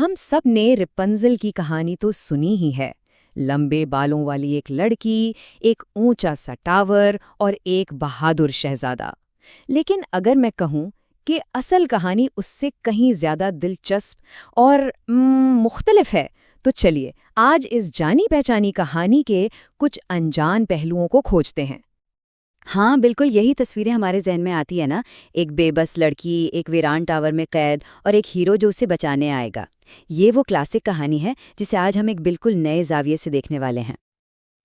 ہم سب نے رپنزل کی کہانی تو سنی ہی ہے۔ لمبے بالوں والی ایک لڑکی، ایک اونچا سا ٹاور اور ایک بہادر شہزادہ۔ لیکن اگر میں کہوں کہ اصل کہانی اس سے کہیں زیادہ دلچسپ اور مختلف ہے، تو چلیے آج اس جانی پہچانی کہانی کے کچھ انجان پہلوؤں کو کھوجتے ہیں۔ ہاں بالکل، یہی تصویریں ہمارے ذہن میں آتی ہے نا، ایک بے بس لڑکی، ایک ویران ٹاور میں قید اور ایک ہیرو جو اسے بچانے آئے گا۔ یہ وہ کلاسک کہانی ہے جسے آج ہم ایک بالکل نئے زاویے سے دیکھنے والے ہیں۔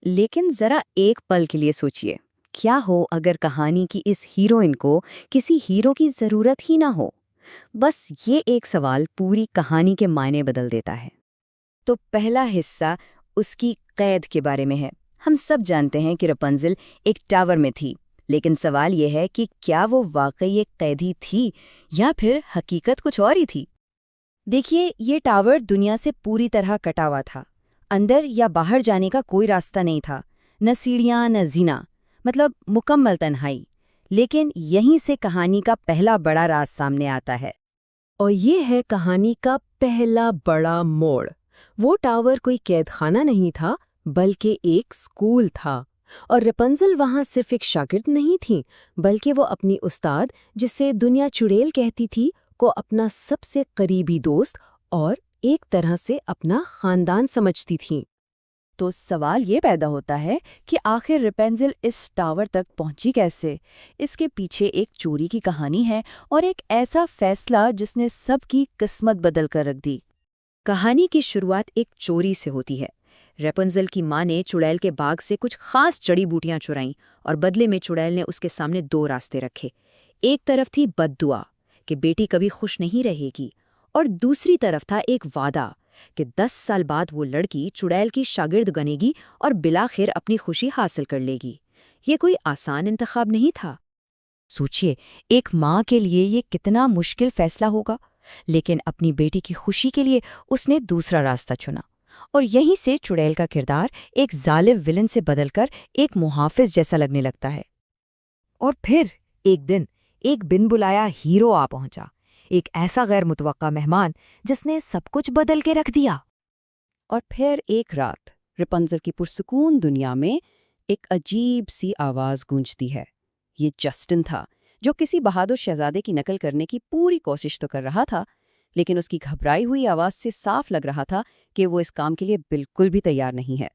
لیکن ذرا ایک پل کے لیے سوچئے، کیا ہو اگر کہانی کی اس ہیروئن کو کسی ہیرو کی ضرورت ہی نہ ہو؟ بس یہ ایک سوال پوری کہانی کے معنی بدل دیتا ہے۔ تو پہلا حصہ اس کی قید کے بارے میں ہے۔ ہم سب جانتے ہیں کہ رپنزل ایک ٹاور میں تھی، لیکن سوال یہ ہے کہ کیا وہ واقعی ایک قیدی تھی یا پھر حقیقت کچھ اور ہی تھی؟ دیکھیے، یہ ٹاور دنیا سے پوری طرح کٹا ہوا تھا۔ اندر یا باہر جانے کا کوئی راستہ نہیں تھا، نہ سیڑھیاں نہ زینہ، مطلب مکمل تنہائی۔ لیکن یہیں سے کہانی کا پہلا بڑا راز سامنے آتا ہے۔ اور یہ ہے کہانی کا پہلا بڑا موڑ۔ وہ ٹاور کوئی قید خانہ نہیں تھا، بلکہ ایک اسکول تھا۔ اور رپنزل وہاں صرف ایک شاگرد نہیں تھیں، بلکہ وہ اپنی استاد، جسے دنیا چڑیل کہتی تھی، کو اپنا سب سے قریبی دوست اور ایک طرح سے اپنا خاندان سمجھتی تھیں۔ تو سوال یہ پیدا ہوتا ہے کہ آخر رپنزل اس ٹاور تک پہنچی کیسے؟ اس کے پیچھے ایک چوری کی کہانی ہے اور ایک ایسا فیصلہ جس نے سب کی قسمت بدل کر رکھ دی۔ کہانی کی شروعات ایک چوری سے ہوتی ہے۔ رپنزل کی ماں نے چڑیل کے باغ سے کچھ خاص جڑی بوٹیاں چرائیں اور بدلے میں چڑیل نے اس کے سامنے دو راستے رکھے۔ ایک طرف تھی بد دعا کہ بیٹی کبھی خوش نہیں رہے گی، اور دوسری طرف تھا ایک وعدہ کہ 10 سال بعد وہ لڑکی چڑیل کی شاگرد بنے گی اور بلاخر اپنی خوشی حاصل کر لے گی۔ یہ کوئی آسان انتخاب نہیں تھا۔ سوچئے، ایک ماں کے لیے یہ کتنا مشکل فیصلہ ہوگا، لیکن اپنی بیٹی کی خوشی کے لیے اس نے دوسرا راستہ چنا۔ اور یہیں سے چڑیل کا کردار ایک ظالم ولن سے بدل کر ایک محافظ جیسا لگنے لگتا ہے۔ اور پھر ایک دن ایک بن بلایا ہیرو آ پہنچا، ایک ایسا غیر متوقع مہمان جس نے سب کچھ بدل کے رکھ دیا۔ اور پھر ایک رات رپنزل کی پرسکون دنیا میں ایک عجیب سی آواز گونجتی ہے۔ یہ جسٹن تھا، جو کسی بہادر شہزادے کی نقل کرنے کی پوری کوشش تو کر رہا تھا، لیکن اس کی گھبرائی ہوئی آواز سے صاف لگ رہا تھا کہ وہ اس کام کے لیے بالکل بھی تیار نہیں ہے۔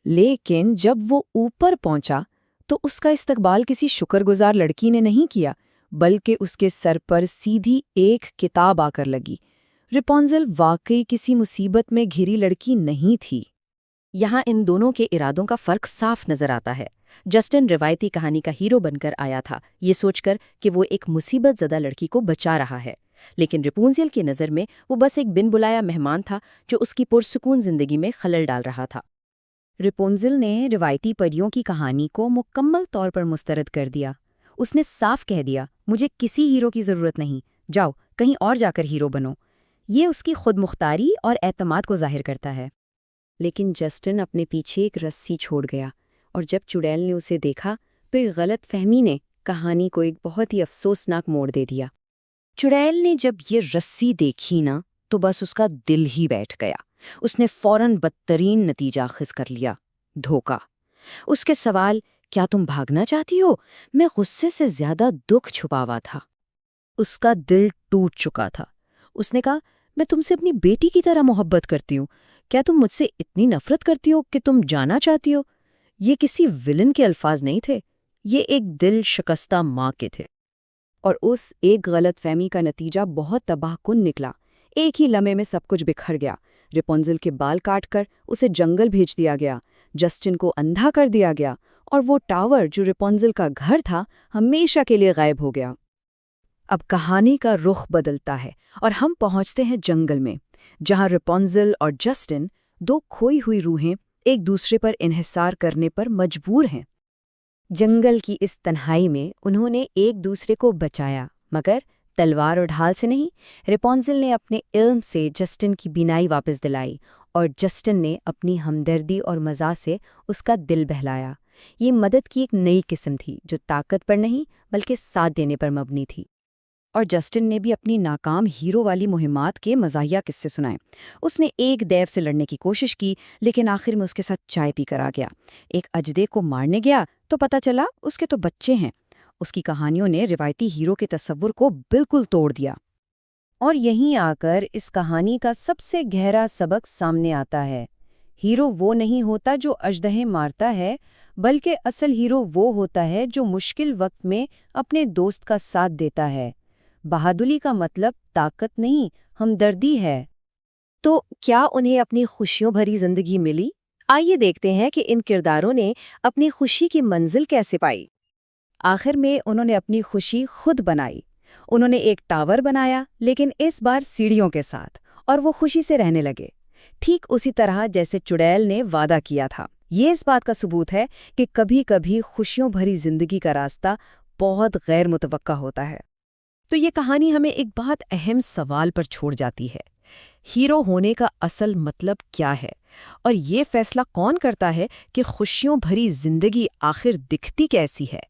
لیکن جب وہ اوپر پہنچا تو اس کا استقبال کسی شکر گزار لڑکی نے نہیں کیا، بلکہ اس کے سر پر سیدھی ایک کتاب آ کر لگی۔ رپنزل واقعی کسی مصیبت میں گھری لڑکی نہیں تھی۔ یہاں ان دونوں کے ارادوں کا فرق صاف نظر آتا ہے۔ جسٹن روایتی کہانی کا ہیرو بن کر آیا تھا، یہ سوچ کر کہ وہ ایک مصیبت زدہ لڑکی کو بچا رہا ہے، لیکن رپنزل کی نظر میں وہ بس ایک بن بلایا مہمان تھا جو اس کی پرسکون زندگی میں خلل ڈال رہا تھا۔ رپنزل نے روایتی پریوں کی کہانی کو مکمل طور پر مسترد کر دیا۔ اس نے صاف کہہ دیا، مجھے کسی ہیرو کی ضرورت نہیں، جاؤ کہیں اور جا کر ہیرو بنو۔ یہ اس کی خود مختاری اور اعتماد کو ظاہر کرتا ہے۔ لیکن جسٹن اپنے پیچھے ایک رسی چھوڑ گیا، اور جب چڑیل نے اسے دیکھا تو ایک غلط فہمی نے کہانی کو ایک بہت ہی افسوسناک موڑ دے دیا۔ چڑیل نے جب یہ رسی دیکھی نا تو بس اس کا دل ہی بیٹھ گیا۔ اس نے فوراً بدترین نتیجہ اخذ کر لیا، دھوکہ۔ اس کے سوال، کیا تم بھاگنا چاہتی ہو، میں غصے سے زیادہ دکھ چھپا ہوا تھا۔ اس کا دل ٹوٹ چکا تھا۔ اس نے کہا، میں تم سے اپنی بیٹی کی طرح محبت کرتی ہوں، کیا تم مجھ سے اتنی نفرت کرتی ہو کہ تم جانا چاہتی ہو؟ یہ کسی ولن کے الفاظ نہیں تھے، یہ ایک دل شکستہ ماں کے تھے۔ اور اس ایک غلط فہمی کا نتیجہ بہت تباہ کن نکلا۔ ایک ہی لمحے میں سب کچھ بکھر گیا۔ رپنزل کے بال کاٹ کر اسے جنگل بھیج دیا گیا، جسٹن کو اندھا کر دیا گیا، اور وہ ٹاور جو رپنزل کا گھر تھا ہمیشہ کے لیے غائب ہو گیا۔ اب کہانی کا رخ بدلتا ہے اور ہم پہنچتے ہیں جنگل میں، جہاں رپنزل اور جسٹن، دو کھوئی ہوئی روحیں، ایک دوسرے پر انحصار کرنے پر مجبور ہیں۔ جنگل کی اس تنہائی میں انہوں نے ایک دوسرے کو بچایا، مگر تلوار اور ڈھال سے نہیں۔ رپنزل نے اپنے علم سے جسٹن کی بینائی واپس دلائی، اور جسٹن نے اپنی ہمدردی اور مزاح سے اس کا دل بہلایا۔ یہ مدد کی ایک نئی قسم تھی جو طاقت پر نہیں بلکہ ساتھ دینے پر مبنی تھی۔ اور جسٹن نے بھی اپنی ناکام ہیرو والی مہمات کے مزاحیہ قصے سنائے۔ اس نے ایک دیو سے لڑنے کی کوشش کی لیکن آخر میں اس کے ساتھ چائے پی کر آ گیا۔ ایک اجدے کو مارنے گیا تو پتہ چلا اس کے تو بچے ہیں۔ اس کی کہانیوں نے روایتی ہیرو کے تصور کو بالکل توڑ دیا۔ اور یہیں آ کر اس کہانی کا سب سے گہرا سبق سامنے آتا ہے۔ ہیرو وہ نہیں ہوتا جو اژدہیں مارتا ہے، بلکہ اصل ہیرو وہ ہوتا ہے جو مشکل وقت میں اپنے دوست کا ساتھ دیتا ہے۔ بہادری کا مطلب طاقت نہیں، ہمدردی ہے۔ تو کیا انہیں اپنی خوشیوں بھری زندگی ملی؟ آئیے دیکھتے ہیں کہ ان کرداروں نے اپنی خوشی کی منزل کیسے پائی۔ آخر میں انہوں نے اپنی خوشی خود بنائی۔ انہوں نے ایک ٹاور بنایا لیکن اس بار سیڑھیوں کے ساتھ، اور وہ خوشی سے رہنے لگے، ٹھیک اسی طرح جیسے چڑیل نے وعدہ کیا تھا۔ یہ اس بات کا ثبوت ہے کہ کبھی کبھی خوشیوں بھری زندگی کا راستہ بہت غیر متوقع ہوتا ہے۔ تو یہ کہانی ہمیں ایک بہت اہم سوال پر چھوڑ جاتی ہے، ہیرو ہونے کا اصل مطلب کیا ہے؟ اور یہ فیصلہ کون کرتا ہے کہ خوشیوں بھری زندگی آخر دکھتی کیسی ہے؟